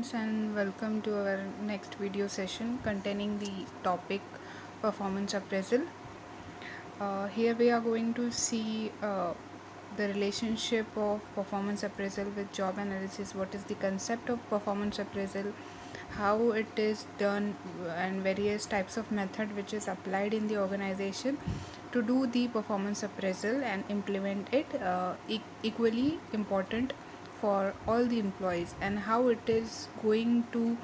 students, and welcome to our next video session containing the topic performance appraisal. Here we are going to see the relationship of performance appraisal with job analysis. What is the concept of performance appraisal, how it is done, and various types of method which is applied in the organization to do the performance appraisal and implement it. Equally important for all the employees, and how it is going to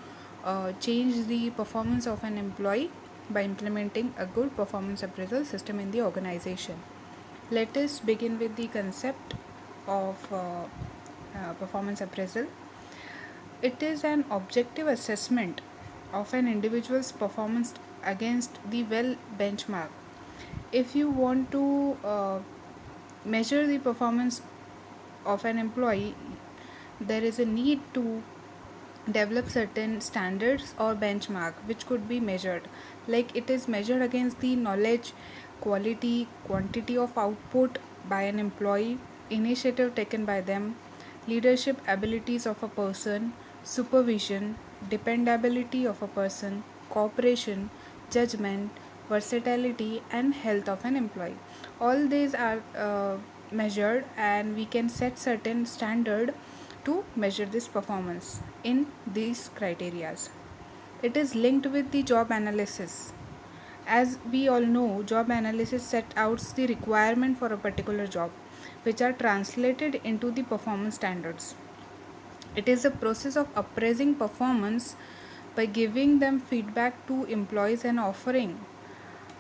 change the performance of an employee by implementing a good performance appraisal system in the organization. Let us begin with the concept of performance appraisal. It is an objective assessment of an individual's performance against the well benchmark. If you want to measure the performance of an employee, there is a need to develop certain standards or benchmark which could be measured, like it is measured against the knowledge, quality, quantity of output by an employee, initiative taken by them, leadership abilities of a person, supervision, dependability of a person, cooperation, judgment, versatility, and health of an employee. All these are measured, and we can set certain standard to measure this performance in these criterias. It is linked with the job analysis. As we all know, job analysis set out the requirement for a particular job, which are translated into the performance standards. It is a process of appraising performance by giving them feedback to employees and offering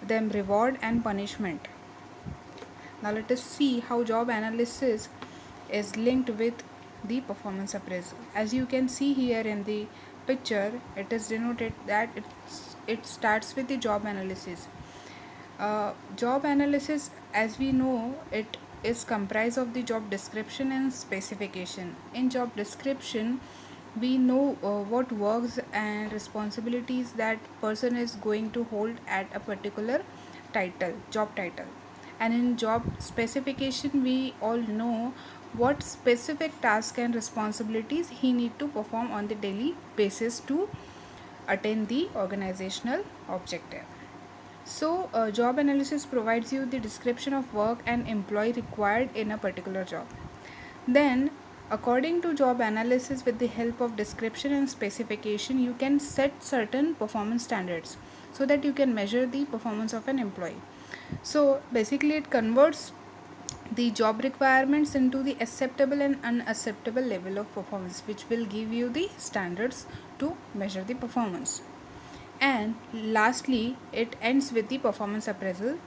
them reward and punishment. Now let us see how job analysis is linked with the performance appraisal. As you can see here in the picture, it is denoted that it starts with the job analysis. Job analysis, as we know, it is comprised of the job description and specification. In job description, we know what works and responsibilities that person is going to hold at a particular job title. And in job specification, we all know what specific task and responsibilities he need to perform on the daily basis to attain the organizational objective. So, job analysis provides you the description of work and employee required in a particular job. Then, according to job analysis, with the help of description and specification, you can set certain performance standards so that you can measure the performance of an employee. So, basically, it converts the job requirements into the acceptable and unacceptable level of performance, which will give you the standards to measure the performance. And lastly, it ends with the performance appraisal.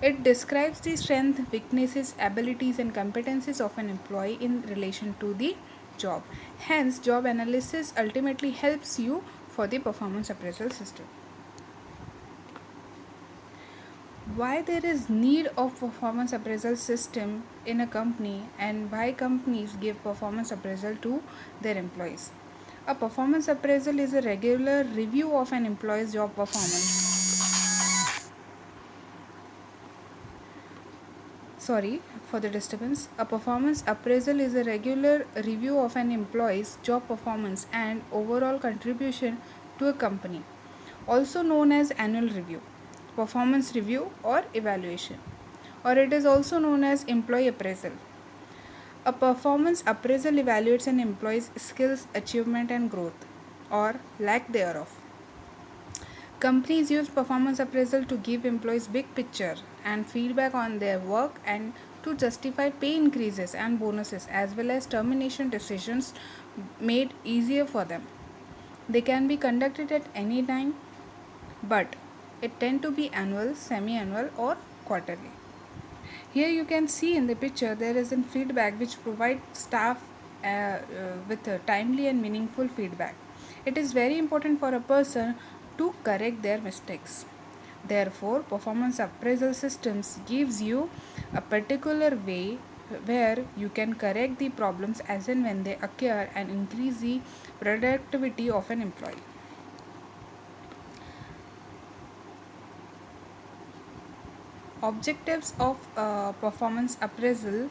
It describes the strength, weaknesses, abilities, and competencies of an employee in relation to the job. Hence, job analysis ultimately helps you for the performance appraisal system. Why there is need of performance appraisal system in a company, and why companies give performance appraisal to their employees. A performance appraisal is a regular review of an employee's job performance. Sorry for the disturbance. A performance appraisal is a regular review of an employee's job performance and overall contribution to a company, also known as annual review, performance review, or evaluation, or it is also known as employee appraisal. A performance appraisal evaluates an employee's skills, achievement, and growth, or lack thereof. Companies use performance appraisal to give employees big picture and feedback on their work, and to justify pay increases and bonuses, as well as termination decisions made easier for them. They can be conducted at any time, but it tend to be annual, semi-annual, or quarterly. Here you can see in the picture there is a feedback which provides staff with a timely and meaningful feedback. It is very important for a person to correct their mistakes. Therefore, performance appraisal systems gives you a particular way where you can correct the problems as and when they occur and increase the productivity of an employee. Objectives of performance appraisal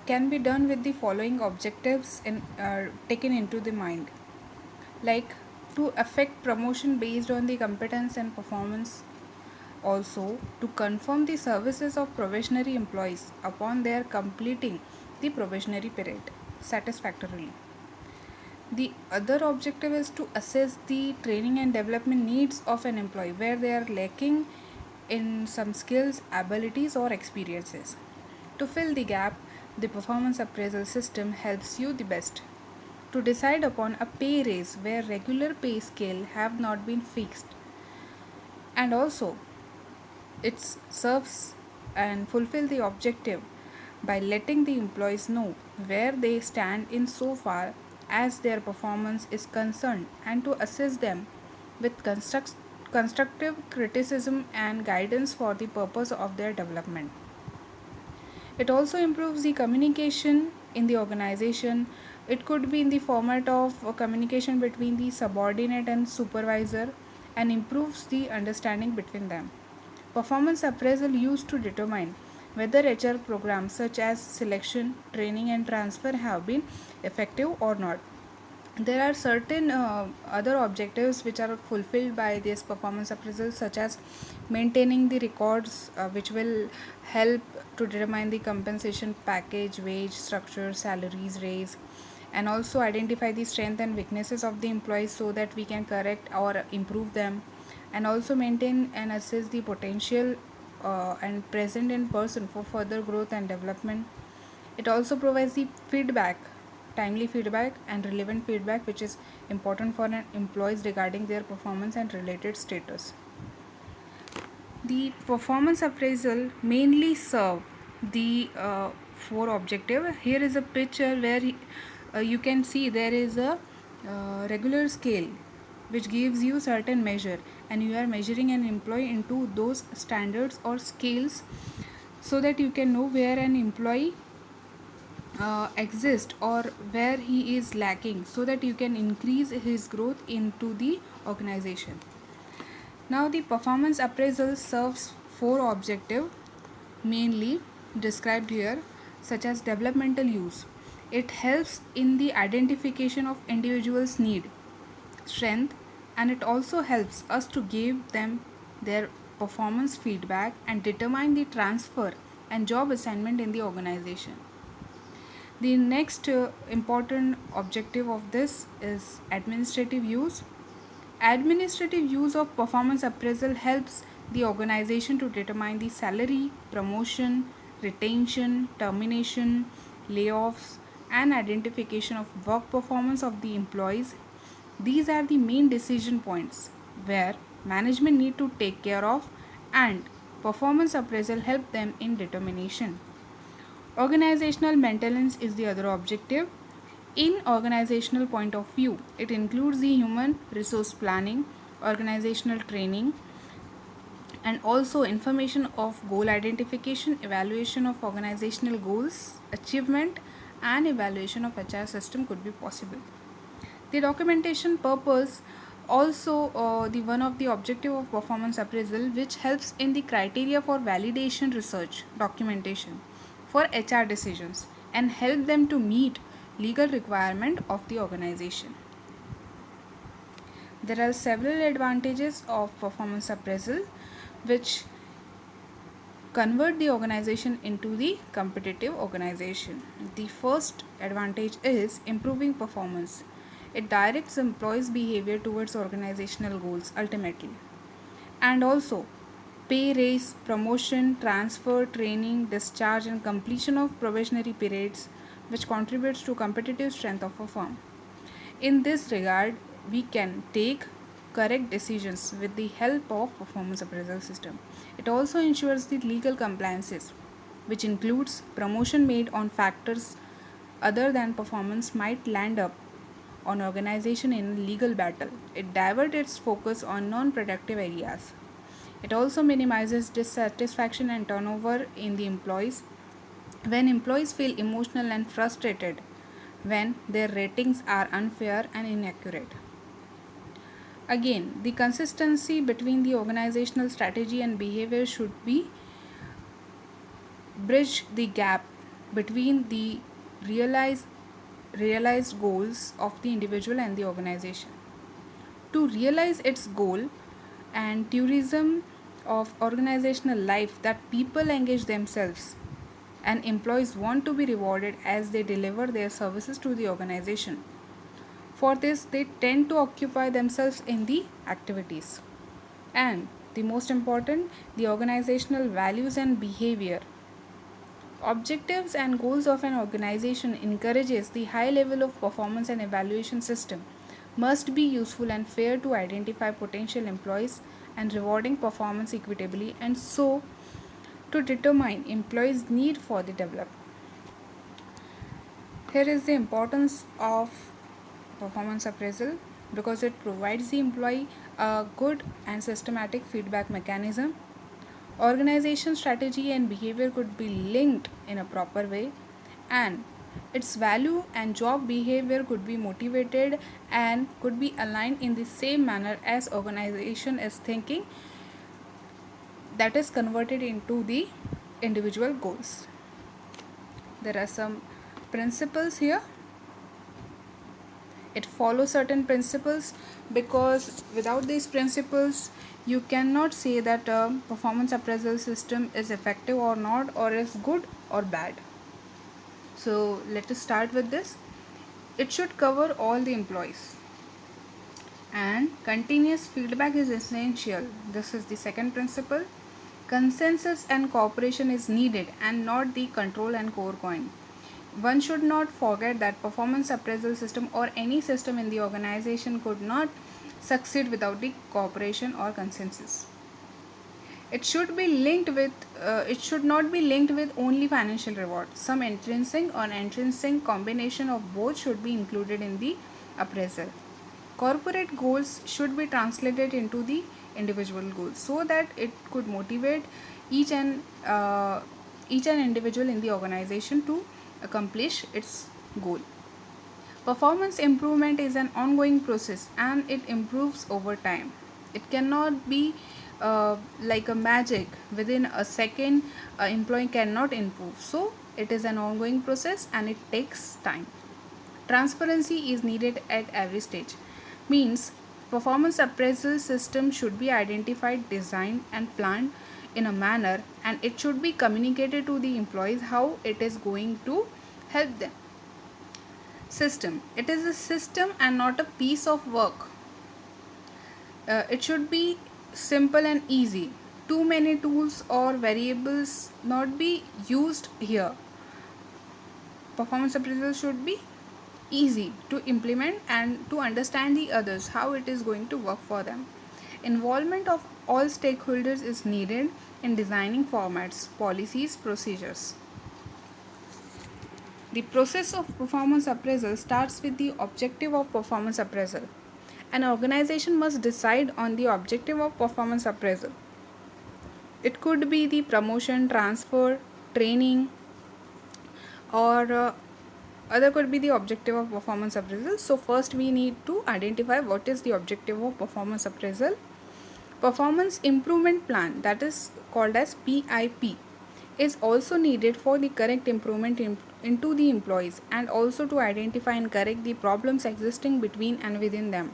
can be done with the following objectives taken into the mind. like to affect promotion based on the competence and performance, also to confirm the services of probationary employees upon their completing the probationary period satisfactorily. The other objective is to assess the training and development needs of an employee where they are lacking in some skills, abilities, or experiences. To fill the gap, the performance appraisal system helps you the best. To decide upon a pay raise where regular pay scale have not been fixed, and also it serves and fulfill the objective by letting the employees know where they stand in so far as their performance is concerned and to assist them with constructive criticism and guidance for the purpose of their development. It also improves the communication in the organization. It could be in the format of a communication between the subordinate and supervisor and improves the understanding between them. Performance appraisal used to determine whether HR programs such as selection, training, and transfer have been effective or not. There are certain other objectives which are fulfilled by this performance appraisal, such as maintaining the records which will help to determine the compensation package, wage structure, salaries, raise, and also identify the strength and weaknesses of the employees so that we can correct or improve them, and also maintain and assess the potential and present in person for further growth and development. It also provides the feedback, timely feedback and relevant feedback, which is important for an employees regarding their performance and related status. The performance appraisal mainly serve the four objective. Here is a picture where you can see there is a regular scale which gives you certain measure, and you are measuring an employee into those standards or scales so that you can know where an employee exist or where he is lacking so that you can increase his growth into the organization. Now the performance appraisal serves four objectives mainly described here, such as developmental use. It helps in the identification of individuals need, strength, and it also helps us to give them their performance feedback and determine the transfer and job assignment in the organization. The next important objective of this is administrative use. Administrative use of performance appraisal helps the organization to determine the salary, promotion, retention, termination, layoffs, and identification of work performance of the employees. These are the main decision points where management need to take care of, and performance appraisal help them in determination. Organizational maintenance is the other objective. In organizational point of view, it includes the human resource planning, organizational training, and also information of goal identification, evaluation of organizational goals, achievement, and evaluation of HR system could be possible. The documentation purpose also the one of the objective of performance appraisal, which helps in the criteria for validation research documentation for HR decisions and help them to meet legal requirement of the organization. There are several advantages of performance appraisal which convert the organization into the competitive organization. The first advantage is improving performance. It directs employees' behavior towards organizational goals ultimately. And also, pay raise, promotion, transfer, training, discharge, and completion of probationary periods, which contributes to competitive strength of a firm. In this regard, we can take correct decisions with the help of performance appraisal system. It also ensures the legal compliances, which includes promotion made on factors other than performance might land up on organization in legal battle. It diverts its focus on non-productive areas. It also minimizes dissatisfaction and turnover in the employees when employees feel emotional and frustrated when their ratings are unfair and inaccurate. Again, the consistency between the organizational strategy and behavior should be bridge the gap between the realized realized goals of the individual and the organization. To realize its goal and tourism of organizational life, that people engage themselves and employees want to be rewarded as they deliver their services to the organization. For this, they tend to occupy themselves in the activities. And the most important, the organizational values and behavior. Objectives and goals of an organization encourages the high level of performance and evaluation system must be useful and fair to identify potential employees and rewarding performance equitably, and so to determine employees' need for the development. Here is the importance of performance appraisal, because it provides the employee a good and systematic feedback mechanism. Organization strategy and behavior could be linked in a proper way, and its value and job behavior could be motivated and could be aligned in the same manner as organization is thinking, that is converted into the individual goals. There are some principles here. It follows certain principles, because without these principles you cannot say that a performance appraisal system is effective or not, or is good or bad. So let us start with this. It should cover all the employees, and continuous feedback is essential. This is the second principle. Consensus and cooperation is needed and not the control and core coin. One should not forget that performance appraisal system or any system in the organization could not succeed without the cooperation or consensus. It should be linked with it should not be linked with only financial reward. Some intrinsic or extrinsic combination of both should be included in the appraisal. Corporate goals should be translated into the individual goals so that it could motivate each and individual in the organization to accomplish its goal. Performance improvement is an ongoing process and it improves over time. It cannot be like a magic. Within a second, an employee cannot improve. So, it is an ongoing process and it takes time. Transparency is needed at every stage. Means, performance appraisal system should be identified, designed, and planned in a manner, and it should be communicated to the employees how it is going to help them. System. It is a system and not a piece of work. It should be simple and easy. Too many tools or variables not be used here. Performance appraisal should be easy to implement and to understand the others how it is going to work for them. Involvement of all stakeholders is needed in designing formats, policies, procedures. The process of performance appraisal starts with the objective of performance appraisal. An organization must decide on the objective of performance appraisal. It could be the promotion, transfer, training, or other could be the objective of performance appraisal. So first we need to identify what is the objective of performance appraisal. Performance improvement plan, that is called as PIP, is also needed for the correct improvement into the employees and also to identify and correct the problems existing between and within them.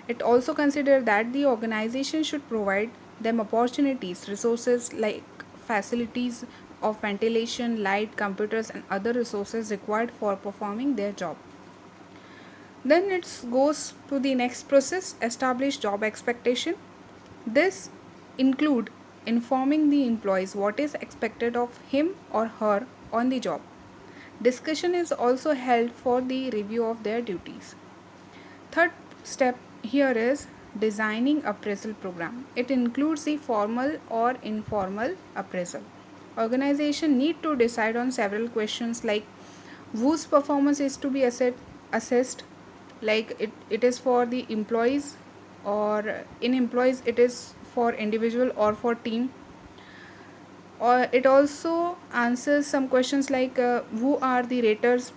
It also considers that the organization should provide them opportunities, resources like facilities of ventilation, light, computers, and other resources required for performing their job. Then it goes to the next process, establish job expectation. This include informing the employees what is expected of him or her on the job. Discussion is also held for the review of their duties. Third step here is designing appraisal program. It includes the formal or informal appraisal. Organization need to decide on several questions like whose performance is to be assessed, like it is for the employees, or in employees it is for individual or for team, or it also answers some questions like who are the raters,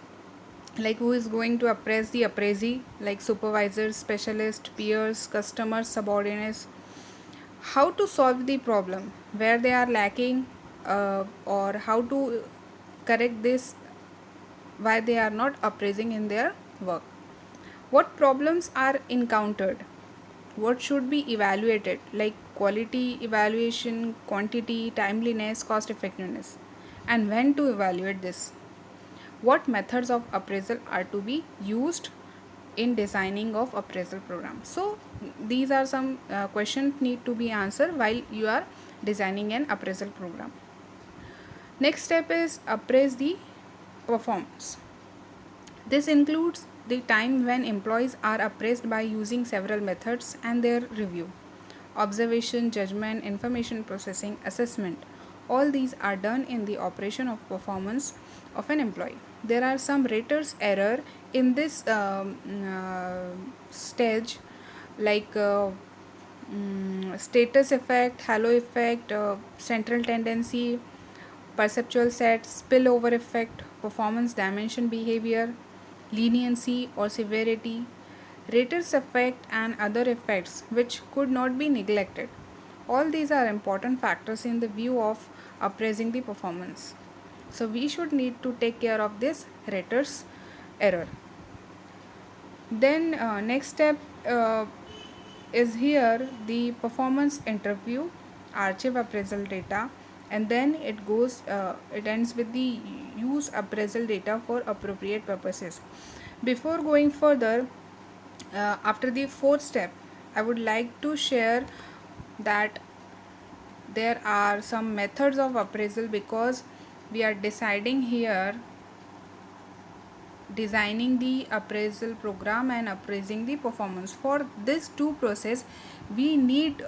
like who is going to appraise the appraisee, like supervisors, specialists, peers, customers, subordinates, how to solve the problem where they are lacking, or how to correct this, why they are not appraising in their work, what problems are encountered, what should be evaluated, like quality evaluation, quantity, timeliness, cost effectiveness, and when to evaluate this. What methods of appraisal are to be used in designing of appraisal program. So these are some questions need to be answered while you are designing an appraisal program. Next step is appraise the performance. This includes the time when employees are appraised by using several methods and their review. Observation, judgment, information processing, assessment. All these are done in the operation of performance of an employee. There are some raters error in this stage, like status effect, halo effect, central tendency, perceptual set, spillover effect, performance dimension behavior, leniency or severity, raters effect, and other effects which could not be neglected. All these are important factors in the view of appraising the performance. So we should need to take care of this raters error. Then next step is here the performance interview, archive appraisal data, and then it ends with the use appraisal data for appropriate purposes. Before going further, after the fourth step, I would like to share that there are some methods of appraisal, because we are deciding here designing the appraisal program and appraising the performance. For this two process, we need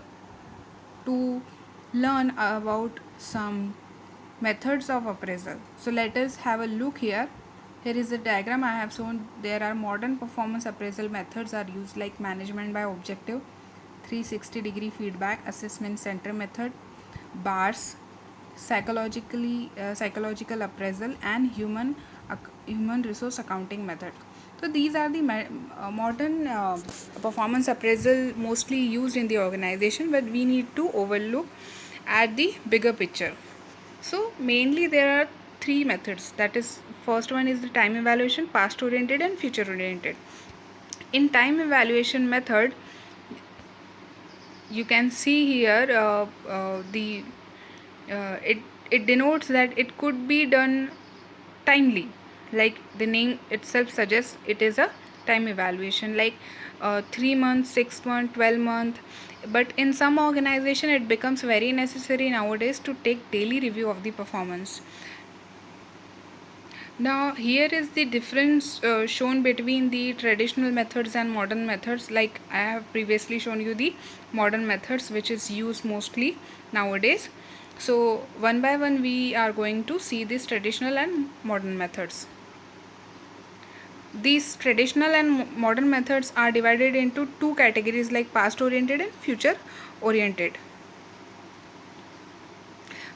to learn about some methods of appraisal. So let us have a look here. Here is the diagram I have shown. There are modern performance appraisal methods are used, like management by objective, 360-degree feedback, assessment center method, bars, psychological appraisal, and human resource accounting method. So these are the modern performance appraisal mostly used in the organization, but we need to overlook at the bigger picture. So mainly there are three methods. That is, first one is the time evaluation, past oriented and future oriented. In time evaluation method, you can see here the it denotes that it could be done timely, like the name itself suggests. It is a time evaluation, like 3 months, 6 months, 12 months. But in some organization it becomes very necessary nowadays to take daily review of the performance. Now here is the difference shown between the traditional methods and modern methods. Like I have previously shown you the modern methods which is used mostly nowadays. So one by one we are going to see these traditional and modern methods. These traditional and modern methods are divided into two categories, like past oriented and future oriented.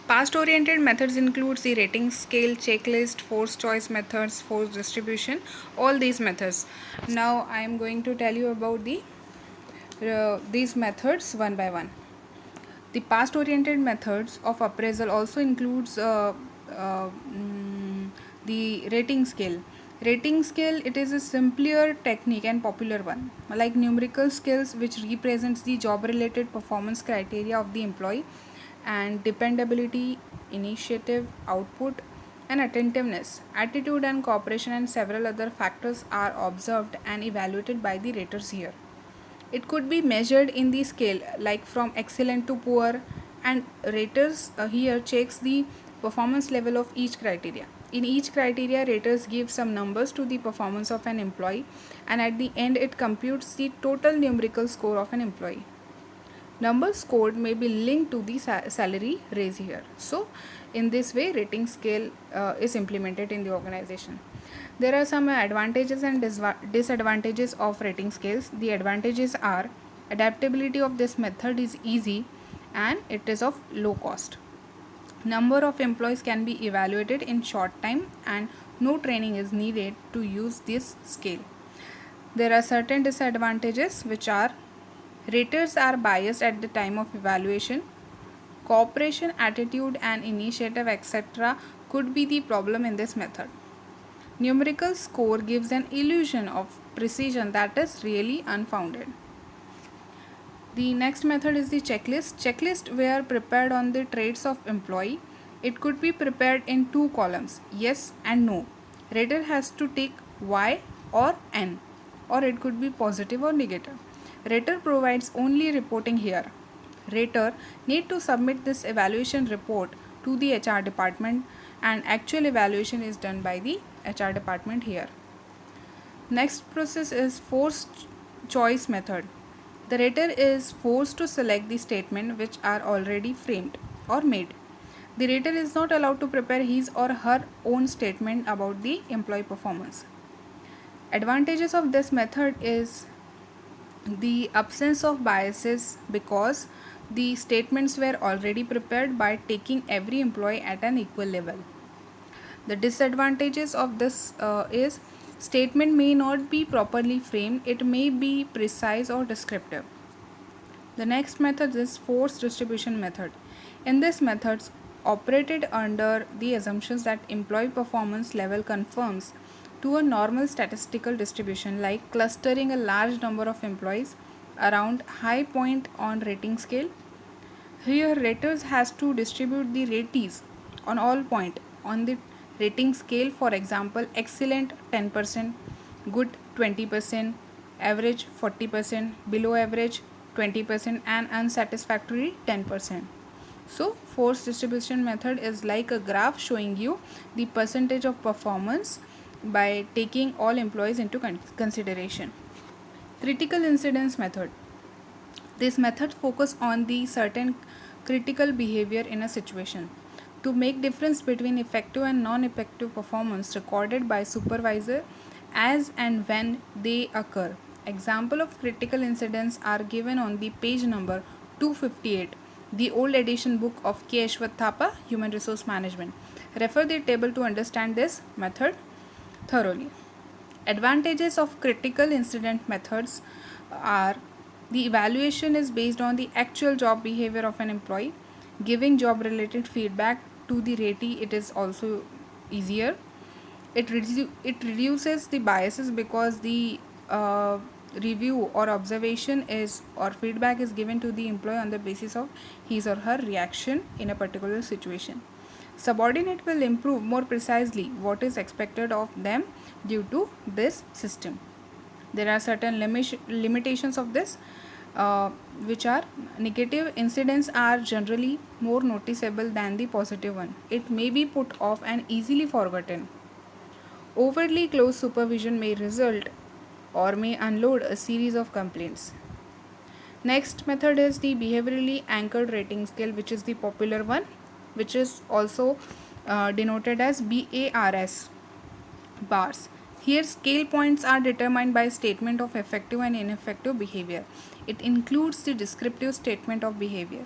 Past oriented methods includes the rating scale, checklist, force choice methods, force distribution, all these methods. Now I am going to tell you about these methods one by one. The past oriented methods of appraisal also includes the rating scale. Rating scale, it is a simpler technique and popular one. Like numerical scales, which represents the job related performance criteria of the employee, and dependability, initiative, output, and attentiveness, attitude and cooperation, and several other factors are observed and evaluated by the raters here. It could be measured in the scale, like from excellent to poor, and raters here checks the performance level of each criteria. In each criteria, raters give some numbers to the performance of an employee, and at the end it computes the total numerical score of an employee. Numbers scored may be linked to the salary raise here. So in this way rating scale is implemented in the organization. There are some advantages and disadvantages of rating scales. The advantages are adaptability of this method is easy and it is of low cost. Number of employees can be evaluated in short time and no training is needed to use this scale. There are certain disadvantages, which are raters are biased at the time of evaluation. Cooperation, attitude, and initiative, etc., could be the problem in this method. Numerical score gives an illusion of precision that is really unfounded. The next method is the checklist. Checklist were prepared on the traits of employee. It could be prepared in two columns, yes and no. Rater has to take Y or N, or it could be positive or negative. Rater provides only reporting here. Rater need to submit this evaluation report to the HR department, and actual evaluation is done by the HR department here. Next process is forced choice method. The rater is forced to select the statement which are already framed or made. The rater is not allowed to prepare his or her own statement about the employee performance. Advantages of this method is the absence of biases because the statements were already prepared by taking every employee at an equal level. The disadvantages of this is statement may not be properly framed, it may be precise or descriptive. The next method is force distribution method. In this method, operated under the assumptions that employee performance level conforms to a normal statistical distribution, like clustering a large number of employees around high point on rating scale. Here raters has to distribute the ratees on all point on the rating scale. For example, excellent 10%, good 20%, average 40%, below average 20%, and unsatisfactory 10%. So force distribution method is like a graph showing you the percentage of performance by taking all employees into consideration. Critical incidence method. This method focuses on the certain critical behavior in a situation to make difference between effective and non-effective performance recorded by supervisor as and when they occur. Example of critical incidents are given on the page number 258, the old edition book of K. Ashwath Thapa, Human Resource Management. Refer the table to understand this method thoroughly. Advantages of critical incident methods are the evaluation is based on the actual job behavior of an employee. Giving job related feedback to the ratee, it is also easier. It reduces the biases because the review or observation is or feedback is given to the employee on the basis of his or her reaction in a particular situation. Subordinate will improve more precisely what is expected of them due to this system. There are certain limitations of this, which are negative incidents are generally more noticeable than the positive one. It may be put off and easily forgotten. Overly close supervision may result or may unload a series of complaints. Next method is the behaviorally anchored rating scale, which is the popular one, which is also denoted as BARS, bars. Here scale points are determined by statement of effective and ineffective behavior. It includes the descriptive statement of behavior.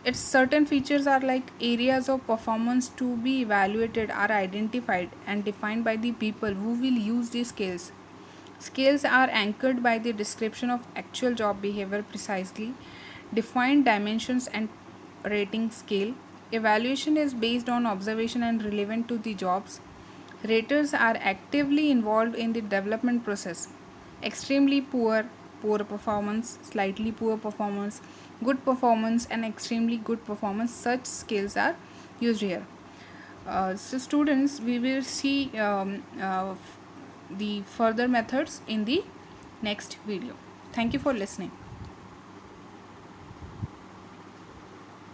Its certain features are like areas of performance to be evaluated are identified and defined by the people who will use these scales. Scales are anchored by the description of actual job behavior precisely, defined dimensions and rating scale. Evaluation is based on observation and relevant to the jobs. Raters are actively involved in the development process. Extremely poor, poor performance, slightly poor performance, good performance, and extremely good performance. Such scales are used here. So, students, we will see the further methods in the next video. Thank you for listening.